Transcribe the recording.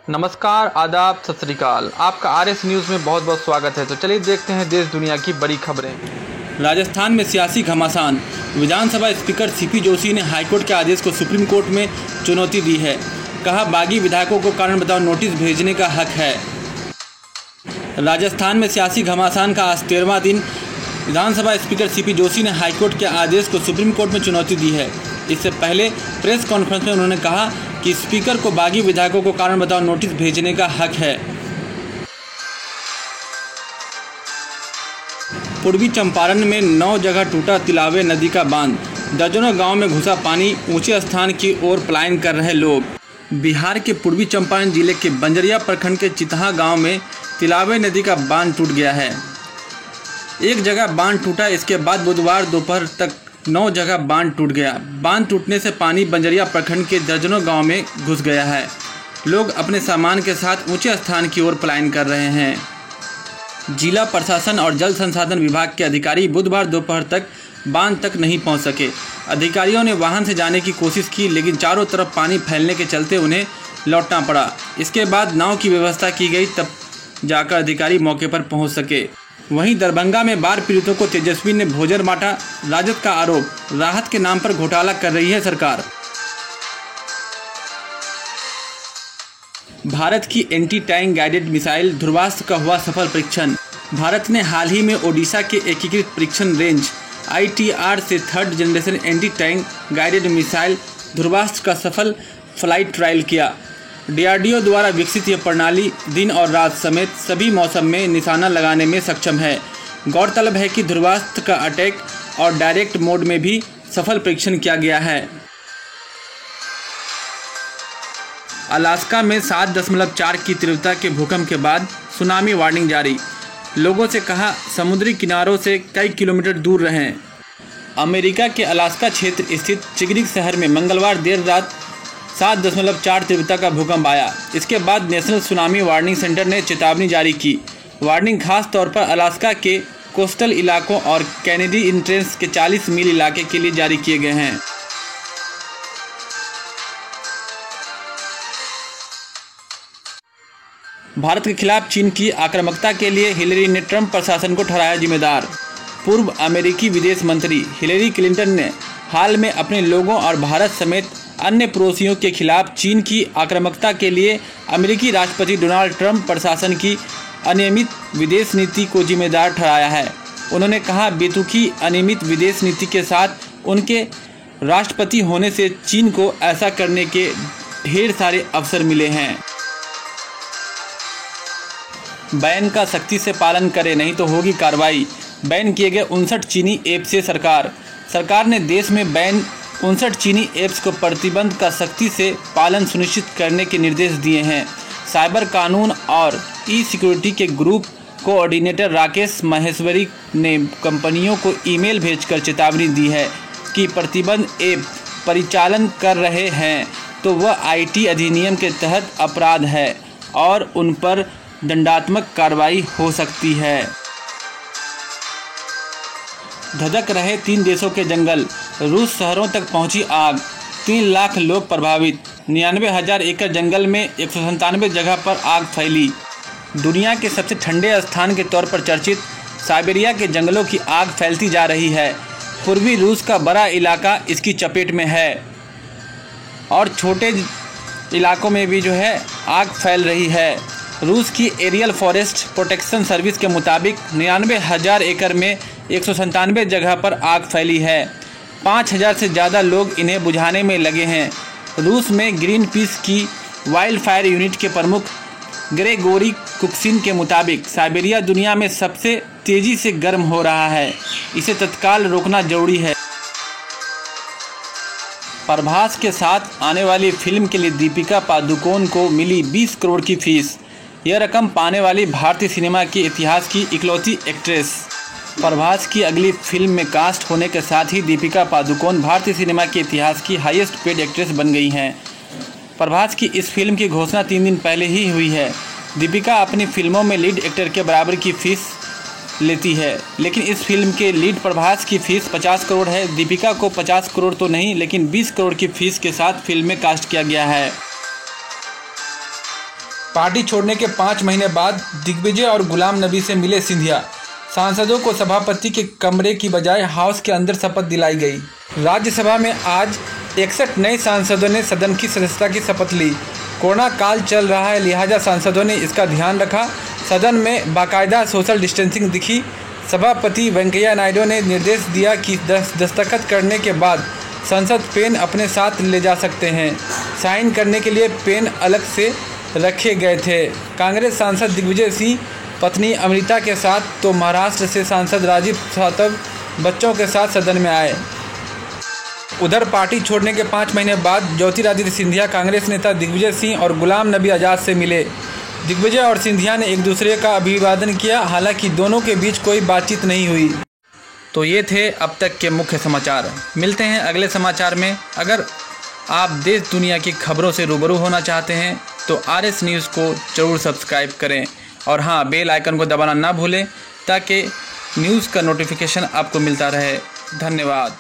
नमस्कार, आदाब, सत श्री अकाल। आपका आरएस न्यूज़ में बहुत बहुत स्वागत है। तो चलिए देखते हैं देश दुनिया की बड़ी खबरें। राजस्थान में सियासी घमासान। विधानसभा स्पीकर सीपी जोशी ने हाईकोर्ट के आदेश को सुप्रीम कोर्ट में चुनौती दी है। कहा, बागी विधायकों को कारण बताओ नोटिस भेजने का हक है। राजस्थान में सियासी घमासान का आज 13वां दिन। विधानसभा स्पीकर सीपी जोशी ने हाईकोर्ट के आदेश को सुप्रीम कोर्ट में चुनौती दी है। इससे पहले प्रेस कॉन्फ्रेंस में उन्होंने कहा कि स्पीकर को बागी विधायकों को कारण बताओ नोटिस भेजने का हक है। पूर्वी चंपारण में 9 जगह टूटा तिलावे नदी का बांध। दर्जनों गांव में घुसा पानी, ऊंचे स्थान की ओर पलायन कर रहे लोग। बिहार के पूर्वी चंपारण जिले के बंजरिया प्रखंड के चितहा गांव में तिलावे नदी का बांध टूट गया है। एक जगह बांध टूटा, इसके बाद बुधवार दोपहर तक 9 जगह बांध टूट गया। बांध टूटने से पानी बंजरिया प्रखंड के दर्जनों गांव में घुस गया है। लोग अपने सामान के साथ ऊंचे स्थान की ओर पलायन कर रहे हैं। जिला प्रशासन और जल संसाधन विभाग के अधिकारी बुधवार दोपहर तक बांध तक नहीं पहुंच सके। अधिकारियों ने वाहन से जाने की कोशिश की, लेकिन चारों तरफ पानी फैलने के चलते उन्हें लौटना पड़ा। इसके बाद नाव की व्यवस्था की गई, तब जाकर अधिकारी मौके पर पहुंच सके। वहीं दरभंगा में बाढ़ पीड़ितों को तेजस्वी ने भोजन बांटा। राजद का आरोप, राहत के नाम पर घोटाला कर रही है सरकार। भारत की anti tank guided missile Dhruvastra का हुआ सफल परीक्षण। भारत ने हाल ही में ओडिशा के एकीकृत परीक्षण रेंज ITR से 3rd generation anti tank guided missile Dhruvastra का सफल फ्लाइट ट्रायल किया। DRDO द्वारा विकसित यह प्रणाली दिन और रात समेत सभी मौसम में निशाना लगाने में सक्षम है। गौरतलब है कि ध्रुवास्त्र का अटैक और डायरेक्ट मोड में भी सफल परीक्षण किया गया है। अलास्का में 7.4 की तीव्रता के भूकंप के बाद सुनामी वार्निंग जारी। लोगों से कहा, समुद्री किनारों से कई किलोमीटर दूर रहें। अमेरिका के अलास्का क्षेत्र स्थित चिगरिक शहर में मंगलवार देर रात 7.4 तीव्रता का भूकंप आया। इसके बाद नेशनल सुनामी वार्निंग सेंटर ने चेतावनी जारी की। वार्निंग खास तौर पर अलास्का के कोस्टल इलाकों और कैनेडी इंट्रेंस के 40 मील इलाके के लिए जारी किए गए हैं। भारत के खिलाफ चीन की आक्रामकता के लिए हिलेरी ने ट्रंप प्रशासन को ठहराया जिम्मेदार। पूर्व अमेरिकी विदेश मंत्री हिलेरी क्लिंटन ने हाल में अपने लोगों और भारत समेत अन्य पड़ोसियों के खिलाफ चीन की आक्रामकता के लिए अमेरिकी राष्ट्रपति डोनाल्ड ट्रंप प्रशासन की अनियमित विदेश नीति को जिम्मेदार ठहराया है। उन्होंने कहा, बेतुकी अनियमित विदेश नीति के साथ उनके राष्ट्रपति होने से चीन को ऐसा करने के ढेर सारे अवसर मिले हैं। बैन का सख्ती से पालन करें, नहीं तो होगी कार्रवाई। बैन किए गए 59 चीनी ऐप से सरकार ने देश में बैन 59 चीनी ऐप्स को प्रतिबंध का सख्ती से पालन सुनिश्चित करने के निर्देश दिए हैं। साइबर कानून और ई-सिक्योरिटी के ग्रुप कोऑर्डिनेटर राकेश माहेश्वरी ने कंपनियों को ईमेल भेजकर चेतावनी दी है कि प्रतिबंध ऐप परिचालन कर रहे हैं तो वह IT अधिनियम के तहत अपराध है और उन पर दंडात्मक कार्रवाई हो सकती है। धधक रहे 3 देशों के जंगल। रूस शहरों तक पहुंची आग, 3 लाख लोग प्रभावित। 99,000 एकड़ जंगल में 197 जगह पर आग फैली। दुनिया के सबसे ठंडे स्थान के तौर पर चर्चित साइबेरिया के जंगलों की आग फैलती जा रही है। पूर्वी रूस का बड़ा इलाका इसकी चपेट में है और छोटे इलाकों में भी आग फैल रही है। रूस की एरियल फॉरेस्ट प्रोटेक्शन सर्विस के मुताबिक 99,000 एकड़ में 197 जगह पर आग फैली है। 5,000 से ज़्यादा लोग इन्हें बुझाने में लगे हैं। रूस में ग्रीन पीस की वाइल्ड फायर यूनिट के प्रमुख ग्रेगोरी कुक्सिन के मुताबिक साइबेरिया दुनिया में सबसे तेज़ी से गर्म हो रहा है। इसे तत्काल रोकना जरूरी है। प्रभास के साथ आने वाली फिल्म के लिए दीपिका पादुकोण को मिली 20 करोड़ की फीस। यह रकम पाने वाली भारतीय सिनेमा के इतिहास की इकलौती एक्ट्रेस। प्रभास की अगली फिल्म में कास्ट होने के साथ ही दीपिका पादुकोण भारतीय सिनेमा के इतिहास की हाईएस्ट पेड एक्ट्रेस बन गई हैं। प्रभास की इस फिल्म की घोषणा 3 दिन पहले ही हुई है। दीपिका अपनी फिल्मों में लीड एक्टर के बराबर की फीस लेती है, लेकिन इस फिल्म के लीड प्रभास की फीस 50 करोड़ है। दीपिका को 50 करोड़ तो नहीं, लेकिन 20 करोड़ की फीस के साथ फिल्म में कास्ट किया गया है। पार्टी छोड़ने के 5 महीने बाद दिग्विजय और गुलाम नबी से मिले सिंधिया। सांसदों को सभापति के कमरे की बजाय हाउस के अंदर शपथ दिलाई गई। राज्यसभा में आज 61 नए सांसदों ने सदन की सदस्यता की शपथ ली। कोरोना काल चल रहा है, लिहाजा सांसदों ने इसका ध्यान रखा। सदन में बाकायदा सोशल डिस्टेंसिंग दिखी। सभापति वेंकैया नायडू ने निर्देश दिया कि दस्तखत करने के बाद संसद पेन अपने साथ ले जा सकते हैं। साइन करने के लिए पेन अलग से रखे गए थे। कांग्रेस सांसद दिग्विजय सिंह पत्नी अमृता के साथ तो महाराष्ट्र से सांसद राजीव सातव बच्चों के साथ सदन में आए। उधर पार्टी छोड़ने के 5 महीने बाद ज्योतिरादित्य सिंधिया कांग्रेस नेता दिग्विजय सिंह और गुलाम नबी आज़ाद से मिले। दिग्विजय और सिंधिया ने एक दूसरे का अभिवादन किया, हालांकि दोनों के बीच कोई बातचीत नहीं हुई। तो ये थे अब तक के मुख्य समाचार। मिलते हैं अगले समाचार में। अगर आप देश दुनिया की खबरों से रूबरू होना चाहते हैं तो RS न्यूज़ को ज़रूर सब्सक्राइब करें और हाँ, बेल आइकन को दबाना ना भूलें ताकि न्यूज़ का नोटिफिकेशन आपको मिलता रहे। धन्यवाद।